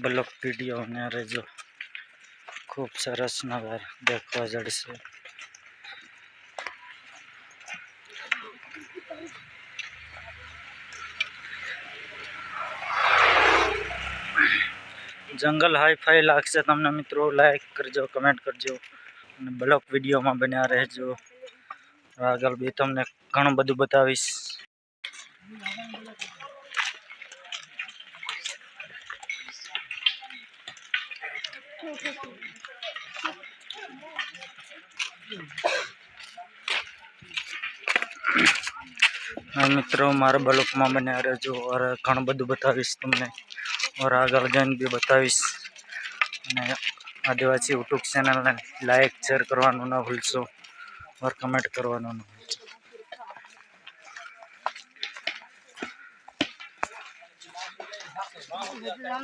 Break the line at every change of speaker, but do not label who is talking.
Block video ને રહેજો, ખૂબ સરસ નવાર દેખવા જડશે। जंगल हाई फाई लागशे तमने मित्रों, लाइक करजो, कमेंट करजो અને બ્લોક વિડીયોમાં બન્યા રહેજો। આગળ બી તમને ઘણું બધું બતાવીશ। मित्रों मारा ब्लॉक में बने रहो और घणुं बधुं बतावीश तमने और आगळ जईने भी बतावीश। आदिवासी यूट्यूब चैनल ने लाइक शेर करवानुं न भूलशो और कमेंट करवानुं न भूलशो।